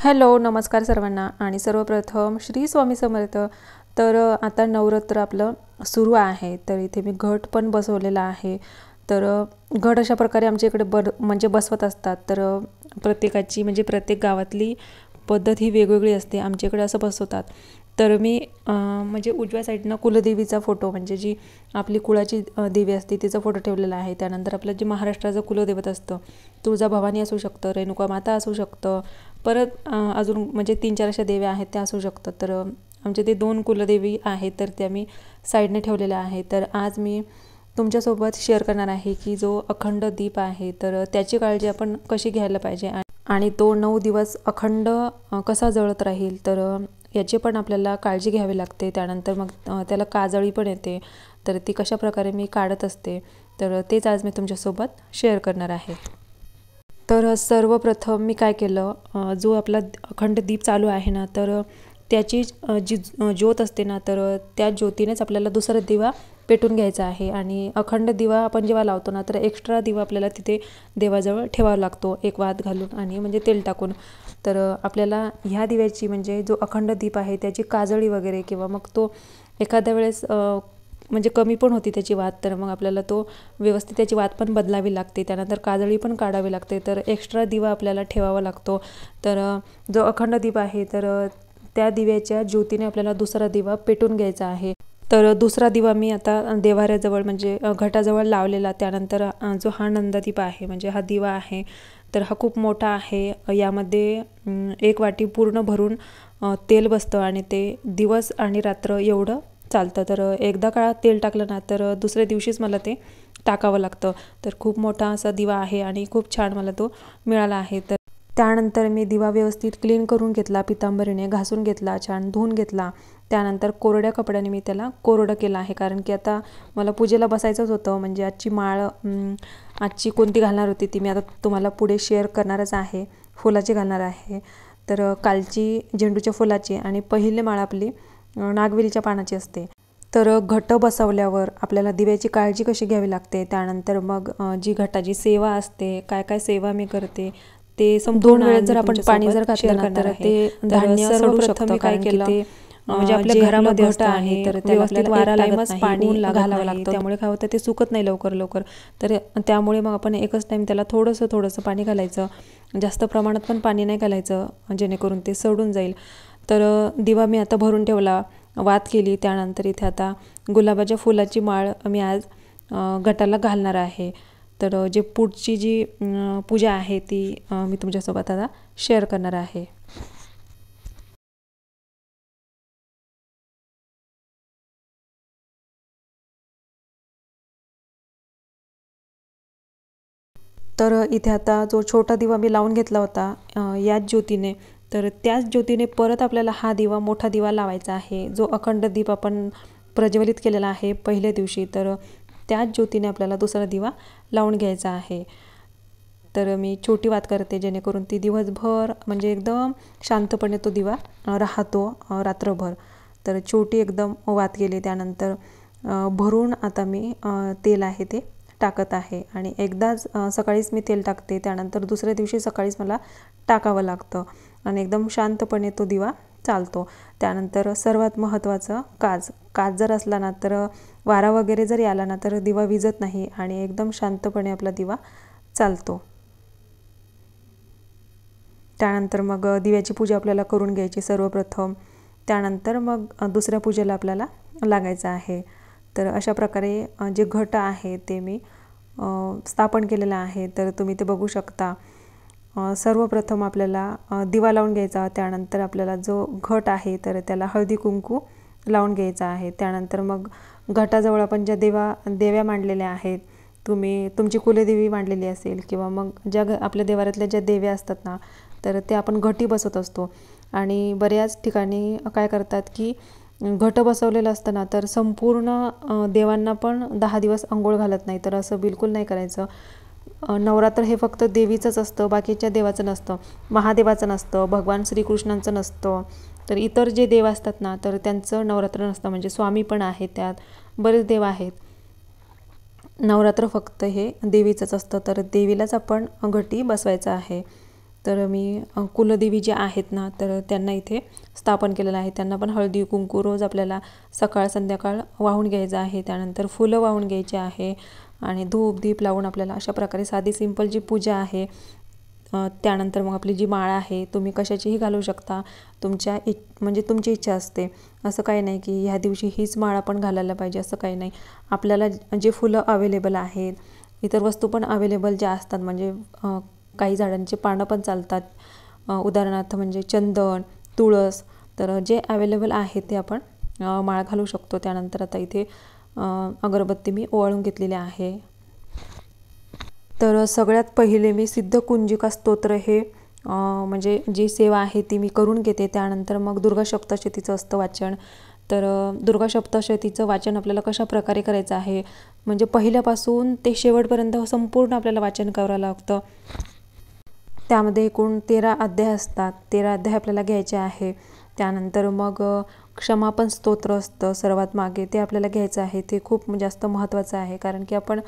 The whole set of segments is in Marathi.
हॅलो, नमस्कार सर्वांना आणि सर्वप्रथम श्री स्वामी समर्थ। तर आता नवरात्र आपलं सुरू आहे, तर इथे मी घट पण बसवलेला आहे। तर घट अशा प्रकारे आमच्या इकडे म्हणजे बसवत असतात। तर प्रत्येकाची म्हणजे प्रत्येक गावातली पद्धत ही वेगवेगळी असते। आमच्या इकडे असं बसवतात। तर मी म्हणजे उजव्या साईडनं कुलदेवीचा फोटो म्हणजे जी आपली कुळाची देवी असते तिचा फोटो ठेवलेला आहे। त्यानंतर आपलं जे महाराष्ट्राचं कुलदैवत असतं तुळजाभवानी असू शकतं, रेणुका माता असू शकतं, परत अजून म्हणजे 3-4 अशा देव्या आहेत त्या असू शकतात। तर आमचे ते 2 कुलदेवी आहेत तर त्या मी साईडने ठेवलेल्या आहेत। तर आज मी तुमच्यासोबत शेअर करणार आहे की जो अखंड दीप आहे तर त्याची काळजी आपण कशी घ्यायला पाहिजे आणि तो 9 दिवस अखंड कसा जळत राहील, तर याची पण आपल्याला काळजी घ्यावी लागते। त्यानंतर मग त्याला काजळी पण येते, तर ती कशा प्रकारे मी काढत असते तर तेच आज मी तुमच्यासोबत शेअर करणार आहे। तर सर्वप्रथम मी काय केलं, जो आपला अखंड दीप चालू आहे ना तर त्याची जी ज्योत असते ना तर त्या ज्योतीनेच आपल्याला दुसरा दिवा पेटून घ्यायचा आहे। आणि अखंड दिवा आपण जेव्हा लावतो ना तर एक्स्ट्रा दिवा आपल्याला तिथे देवाजवळ ठेवावा लागतो, एक वात घालून आणि म्हणजे तेल टाकून। तर आपल्याला ह्या दिव्याची म्हणजे जो अखंड दीप आहे त्याची काजळी वगैरे किंवा मग तो एखाद्या वेळेस म्हणजे कमी पण होती त्याची वात, तर मग आपल्याला तो व्यवस्थित त्याची वात पण बदलावी लागते। त्यानंतर काजळी पण काढावी लागते, तर एक्स्ट्रा दिवा आपल्याला ठेवावा लागतो। तर जो अखंड दीप आहे तर त्या दिव्याच्या ज्योतीने आपल्याला दुसरा दिवा पेटून घ्यायचा आहे। तर दुसरा दिवा मी आता देव्हाऱ्याजवळ म्हणजे घटाजवळ लावलेला। त्यानंतर जो हा नंदादीप आहे म्हणजे हा दिवा आहे तर हा खूप मोठा आहे। यामध्ये 1 वाटी पूर्ण भरून तेल बसतं आणि ते दिवस आणि रात्र एवढं चालतं। तर एकदा का तेल टाकलं ना तर दुसऱ्या दिवशीच मला ते टाकावं लागतं। तर खूप मोठा असा दिवा आहे आणि खूप छान मला तो मिळाला आहे। तर त्यानंतर मी दिवा व्यवस्थित क्लीन करून घेतला, पितांबरीने घासून घेतला, छान धुवून घेतला। त्यानंतर कोरड्या कपड्याने मी त्याला कोरडं केलं आहे, कारण की आता मला पूजेला बसायचंच होतं। म्हणजे आजची माळ आजची कोणती घालणार होती ती मी आता तुम्हाला पुढे शेअर करणारच आहे, फुलाची घालणार आहे। तर कालची झेंडूच्या फुलाची आणि पहिली माळ आपली नागवेलीच्या पानाची असते। तर घट बसवल्यावर आपल्याला दिव्याची काळजी कशी घ्यावी लागते, त्यानंतर मग जी घटाची सेवा असते, काय काय सेवा मी करते ते संपूर्ण 2 वेळेस जर आपण पाणी जर घातलं ना तर ते धान्य सडू शकतं। काय केलं ते म्हणजे आपल्या घरामध्ये घट आहे तर व्यवस्थित वारा लागत नाही, पाणी घालावं लागतं, त्यामुळे काय होतं ते सुकत नाही लवकर। तर त्यामुळे मग आपण एकच टाइम त्याला थोडंसं पाणी घालायचं, जास्त प्रमाणात पण पाणी नाही घालायचं जेणेकरून ते सडून जाईल। तर दिवा मी आता भरून ठेवला, वात केली। त्यानंतर इथे आता गुलाबाच्या फुलाची माळ मी आज घटाला घालणार आहे। तर जे पुढची जी पूजा आहे ती मी तुमच्यासोबत आता शेअर करणार आहे। तर इथे आता जो छोटा दिवा मी लावून घेतला होता याच ज्योतीने, तर त्याच ज्योतीने परत आपल्याला हा दिवा मोठा दिवा लावायचा आहे, जो अखंड दीप आपण प्रज्वलित केलेला आहे पहिल्या दिवशी। तर त्याच ज्योतीने आपल्याला दुसरा दिवा लावून घ्यायचा आहे। तर मी छोटी वात करते जेणेकरून ती दिवसभर म्हणजे एकदम शांतपणे तो दिवा राहतो रात्रभर। तर छोटी एकदम वात केली। त्यानंतर भरून आता मी तेल आहे ते टाकत आहे आणि एकदाच सकाळीच मी तेल टाकते, त्यानंतर दुसऱ्या दिवशी सकाळीच मला टाकावं लागतं आणि एकदम शांतपणे तो दिवा चालतो। त्यानंतर सर्वात महत्त्वाचं काज जर असला ना तर वारा वगैरे जर आला ना तर दिवा विझत नाही आणि एकदम शांतपणे आपला दिवा चालतो। त्यानंतर मग दिव्याची पूजा आपल्याला करून घ्यायची सर्वप्रथम, त्यानंतर मग दुसऱ्या पूजेला आपल्याला लागायचं आहे। तर अशा प्रकारे जे घट आहे ते मी स्थापन केलेलं आहे, तर तुम्ही ते बघू शकता। सर्वप्रथम आपल्याला दिवा लावून घ्यायचा, त्यानंतर आपल्याला जो घट आहे तर त्याला हळदी कुंकू लावून घ्यायचा आहे। त्यानंतर मग घटाजवळ आपण ज्या देव्या मांडलेल्या आहेत, तुमची कुलदेवी मांडलेली असेल किंवा मग ज्या आपल्या देवाऱ्यातल्या ज्या देव्या असतात ना तर ते आपण घटी बसवत असतो। आणि बऱ्याच ठिकाणी काय करतात की घट बसवलेलं असतं ना तर संपूर्ण देवांना पण 10 दिवस अंघोळ घालत नाही, तर असं बिलकुल नाही करायचं। नवरात्र हे फक्त देवीचंच असतं, बाकीच्या देवाचं नसतं, महादेवाचं नसतं, भगवान श्रीकृष्णांचं नसतं। तर इतर जे देव असतात ना तर त्यांचं नवरात्र नसतं, म्हणजे स्वामी पण आहेत, त्यात बरेच देव आहेत। नवरात्र फक्त हे देवीचंच असतं, तर देवीलाच आपण घटी बसवायचं आहे। तर मी कुलदेवी जे आहेत ना तर त्यांना इथे स्थापन केलेलं आहे. त्यांना पण हळदी कुंकू रोज आपल्याला सकाळ संध्याकाळ वाहून घ्यायचं आहे. त्यानंतर फुलं वाहून घ्यायची आहे आणि धूप दीप लावून आपल्याला अशा प्रकारे साधी सिंपल जी पूजा आहे. त्यानंतर मग आपली जी माळ आहे तुम्ही कशाचीही घालू शकता, म्हणजे तुमची इच्छा असते. असं काही नाही की ह्या दिवशी हीच माळ आपण घालायला पाहिजे असं काही नाही. आपल्याला जे फुलं अवेलेबल आहेत, इतर वस्तू पण अवेलेबल ज्या असतात, म्हणजे काही झाडांचे पानं पण चालतात, उदाहरणार्थ म्हणजे चंदन, तुळस, तर जे अवेलेबल आहे ते आपण माळ घालू शकतो. त्यानंतर आता इथे अगरबत्ती मी ओवाळून घेतलेली आहे. तर सगळ्यात पहिले मी सिद्ध कुंजिका स्तोत्र हे म्हणजे जी सेवा आहे ती मी करून घेते. त्यानंतर मग दुर्गा सप्तशतीचं असतं वाचन. तर दुर्गा सप्तशतीचं वाचन आपल्याला कशा प्रकारे करायचं आहे, म्हणजे पहिल्यापासून ते शेवटपर्यंत संपूर्ण आपल्याला वाचन करावं लागतं. त्यामध्ये एकूण 13 अध्याय असतात. 13 अध्याय आपल्याला घ्यायचे आहे. त्यानंतर मग क्षमापन स्तोत्र असतं सर्वात मागे, ते आपल्याला घ्यायचं आहे. ते खूप जास्त महत्त्वाचं आहे, कारण की आपण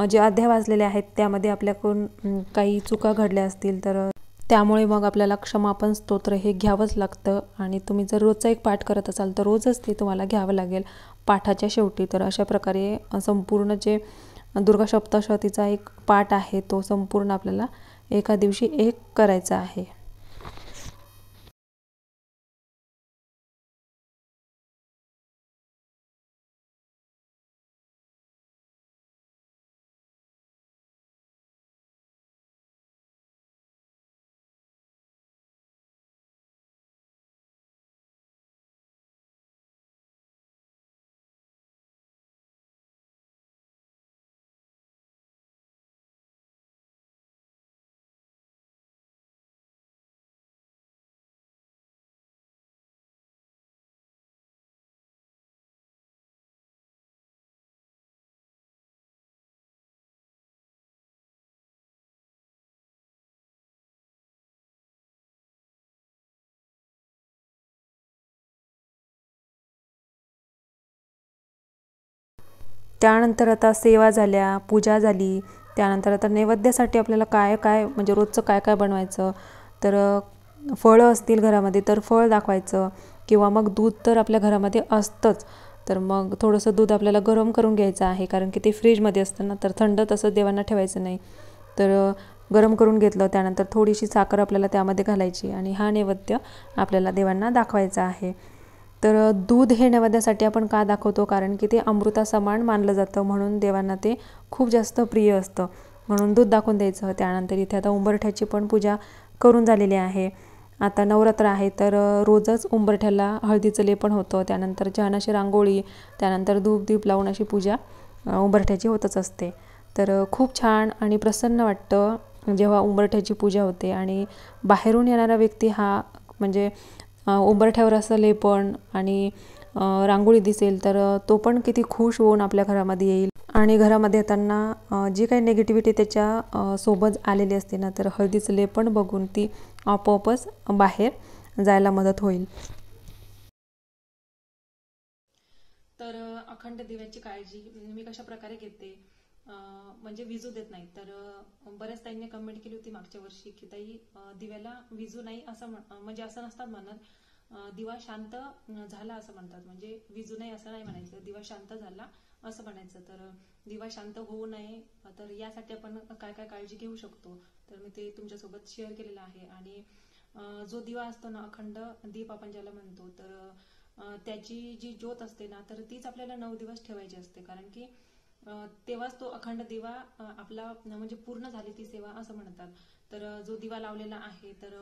जे अध्याय वाचलेले आहेत त्यामध्ये आपल्याकडून काही चुका घडल्या असतील तर त्यामुळे मग आपल्याला क्षमापन स्तोत्र हे घ्यावंच लागतं. आणि तुम्ही जर रोजचा एक पाठ करत असाल तर रोजच ते तुम्हाला घ्यावं लागेल पाठाच्या शेवटी. तर अशा प्रकारे संपूर्ण जे दुर्गा सप्तशतीचा एक पाठ आहे तो संपूर्ण आपल्याला एका दिवशी एक करायचा आहे. त्यानंतर आता सेवा झाल्या, पूजा झाली, त्यानंतर आता नैवेद्यासाठी आपल्याला काय काय म्हणजे रोजचं काय काय बनवायचं. तर फळं असतील घरामध्ये तर फळ दाखवायचं, किंवा मग दूध तर आपल्या घरामध्ये असतंच. तर मग थोडंसं दूध आपल्याला गरम करून घ्यायचं आहे, कारण की ते फ्रीजमध्ये असतं ना, तर थंड तसं देवांना ठेवायचं नाही. तर गरम करून घेतलं, त्यानंतर थोडीशी साखर आपल्याला त्यामध्ये घालायची आणि हा नैवेद्य आपल्याला देवांना दाखवायचा आहे. तर दूध हे नैवेद्यासाठी आपण का दाखवतो, कारण की ते अमृतासमान मानलं जातं, म्हणून देवांना ते खूप जास्त प्रिय असतं, म्हणून दूध दाखवून द्यायचं. त्यानंतर इथे आता उंबरठ्याची पण पूजा करून झालेली आहे. आता नवरात्र आहे तर रोजच उंबरठ्याला हळदीचं लेपन होतं. त्यानंतर छान अशी रांगोळी, त्यानंतर धूप दीप लावून अशी पूजा उंबरठ्याची होतच असते. तर खूप छान आणि प्रसन्न वाटतं जेव्हा उंबरठ्याची पूजा होते आणि बाहेरून येणारा व्यक्ती हा म्हणजे उंबरठ्यावर असं लेपण आणि रांगोळी दिसेल तर तो पण किती खुश होऊन आपल्या घरामध्ये येईल. आणि घरामध्ये येताना जी काही निगेटिव्हिटी त्याच्या सोबत आलेली असते ना, तर हळदीचं लेपण बघून ती आपोआपच बाहेर जायला मदत होईल. तर अखंड दिव्याची काळजी मी कशा प्रकारे घेते, म्हणजे विजू देत नाही. तर बऱ्याच ताईंनी कमेंट केली होती मागच्या वर्षी की ताई दिव्याला विजू नाही असं म्हणजे असं नसतात म्हणत, दिवा शांत झाला असं म्हणतात, म्हणजे विजू नाही असं नाही म्हणायचं, दिवा शांत झाला असं म्हणायचं. तर दिवा शांत होऊ नये, तर यासाठी आपण काय काय काळजी घेऊ शकतो तर मी ते तुमच्यासोबत शेअर केलेलं आहे. आणि जो दिवा असतो ना, अखंड दीप आपण ज्याला म्हणतो, तर त्याची जी ज्योत असते ना, तर तीच आपल्याला 9 दिवस ठेवायची असते, कारण की तेव्हाच तो अखंड दिवा आपला म्हणजे पूर्ण झाली ती सेवा असं म्हणतात. तर जो दिवा लावलेला आहे तर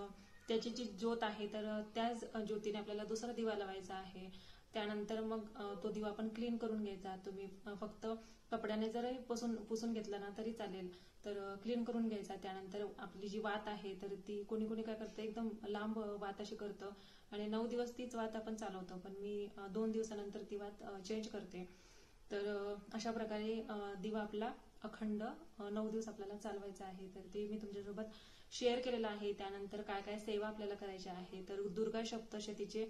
त्याची जी ज्योत आहे तर त्याच ज्योतीने आपल्याला दुसरा दिवा लावायचा आहे. त्यानंतर मग तो दिवा आपण क्लीन करून घ्यायचा. तुम्ही फक्त कपड्याने जरी पुसून घेतला ना तरी चालेल, तर क्लीन करून घ्यायचा. त्यानंतर आपली जी वात आहे तर ती कोणी कोणी काय करतं, एकदम लांब वात अशी करतं आणि 9 दिवस तीच वात आपण चालवतो, पण मी 2 दिवसानंतर ती वात चेंज करते. तर अशा प्रकारे दिवा आपला अखंड 9 दिवस आपल्याला चालवायचा आहे. तर ते मी तुमच्यासोबत शेअर केलेलं आहे. त्यानंतर काय काय सेवा आपल्याला करायच्या आहे, तर दुर्गा सप्तशतीचे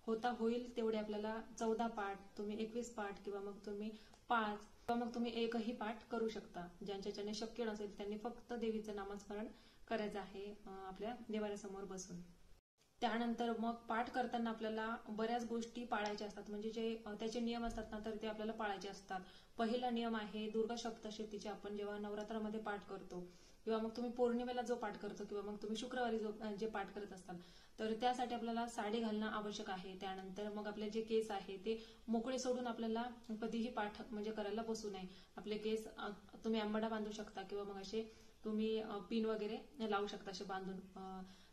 होता होईल तेवढे आपल्याला 14 पाठ, तुम्ही 21 पाठ, किंवा मग तुम्ही 5, किंवा मग तुम्ही एकही पाठ करू शकता. ज्यांच्याने शक्य नसेल त्यांनी फक्त देवीचं नामस्मरण करायचा आहे आपल्या देवाऱ्यासमोर बसून. त्यानंतर मग पाठ करताना आपल्याला बऱ्याच गोष्टी पाळायच्या असतात, म्हणजे जे त्याचे नियम असतात ना तर ते आपल्याला पाळायचे असतात. पहिला नियम आहे दुर्गा सप्तशतीचे. आपण जेव्हा नवरात्रामध्ये पाठ करतो किंवा मग तुम्ही पौर्णिमेला जो पाठ करतो किंवा मग तुम्ही शुक्रवारी जे पाठ करत असताल तर त्यासाठी आपल्याला साडी घालणं आवश्यक आहे. त्यानंतर मग आपले जे केस आहे ते मोकळे सोडून आपल्याला कधीही पाठ म्हणजे करायला बसू नये. आपले केस तुम्ही अंबाडा बांधू शकता किंवा मग असे तुम्ही पिन वगैरे लावू शकता असे बांधून.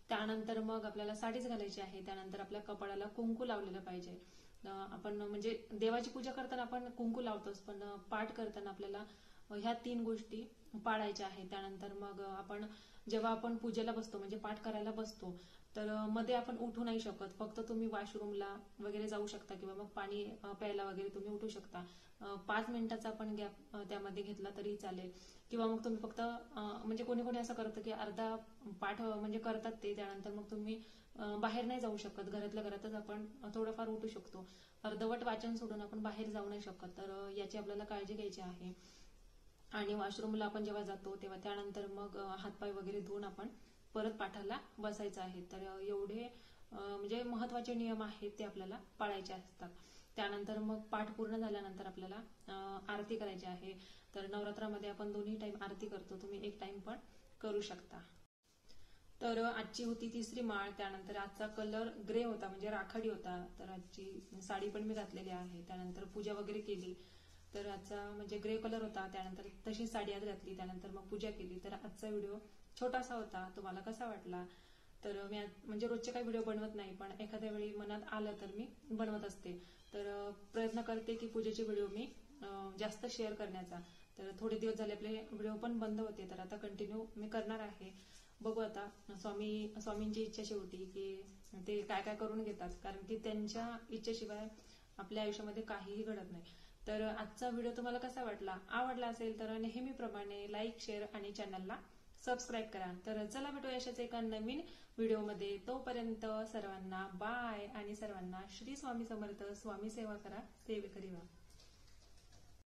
त्यानंतर मग आपल्याला साडीच घालायची आहे. त्यानंतर आपल्या कपाळाला कुंकू लावलेलं पाहिजे. आपण म्हणजे देवाची पूजा करताना आपण कुंकू लावतोच, पण पाठ करताना आपल्याला ह्या 3 गोष्टी पाळायच्या आहेत. त्यानंतर मग जेव्हा आपण पूजेला बसतो म्हणजे पाठ करायला बसतो तर मध्ये आपण उठू नाही शकत. फक्त तुम्ही वॉशरूमला वगैरे जाऊ शकता किंवा मग पाणी प्यायला वगैरे तुम्ही उठू शकता. 5 मिनिटाचा आपण गॅप त्यामध्ये घेतला तरी चालेल. किंवा मग तुम्ही फक्त म्हणजे कोणी कोणी असं करतं की अर्धा पाठ म्हणजे करतात ते, त्यानंतर मग तुम्ही बाहेर नाही जाऊ शकत, घरातल्या घरातच आपण थोडंफार उठू शकतो. अर्धवट वाचन सोडून आपण बाहेर जाऊ नाही शकत, तर याची आपल्याला काळजी घ्यायची आहे. आणि वॉशरूमला आपण जेव्हा जातो तेव्हा त्यानंतर मग हातपाय वगैरे धुवून आपण परत पाठाला बसायचं आहे. तर एवढे म्हणजे महत्वाचे नियम आहेत ते आपल्याला पाळायचे असतात. त्यानंतर मग पाठ पूर्ण झाल्यानंतर आपल्याला आरती करायची आहे. तर नवरात्रामध्ये आपण 2 टाइम आरती करतो, तुम्ही 1 टाइम पण करू शकता. तर आजची होती 3री माळ. त्यानंतर आजचा कलर ग्रे होता म्हणजे राखाडी होता. तर आजची साडी पण मी घातलेली आहे. त्यानंतर पूजा वगैरे केली. तर आजचा म्हणजे ग्रे कलर होता. त्यानंतर तशी साडी आज घातली. त्यानंतर मग पूजा केली. तर आजचा व्हिडिओ छोटासा होता. तुम्हाला कसा वाटला? तर मी म्हणजे रोजचे काही व्हिडिओ बनवत नाही, पण एखाद्या वेळी मनात आलं तर मी बनवत असते. तर प्रयत्न करते की पूजेचे व्हिडिओ मी जास्त शेअर करण्याचा. तर थोडे दिवस झाले आपले व्हिडिओ पण बंद होते, तर आता कंटिन्यू मी करणार आहे. बघू आता स्वामींची इच्छा शेवटी की ते काय काय करून घेतात, कारण की त्यांच्या इच्छेशिवाय आपल्या आयुष्यामध्ये काहीही घडत नाही. तर आजचा व्हिडिओ तुम्हाला कसा वाटला? आवडला असेल तर नेहमीप्रमाणे लाईक, शेअर आणि चॅनलला सबस्क्राईब करा. तर चला भेटूया अशाच एका नवीन व्हिडिओमध्ये. तोपर्यंत सर्वांना बाय आणि सर्वांना श्री स्वामी समर्थ. स्वामी सेवा करा, सेवेकरी व्हा.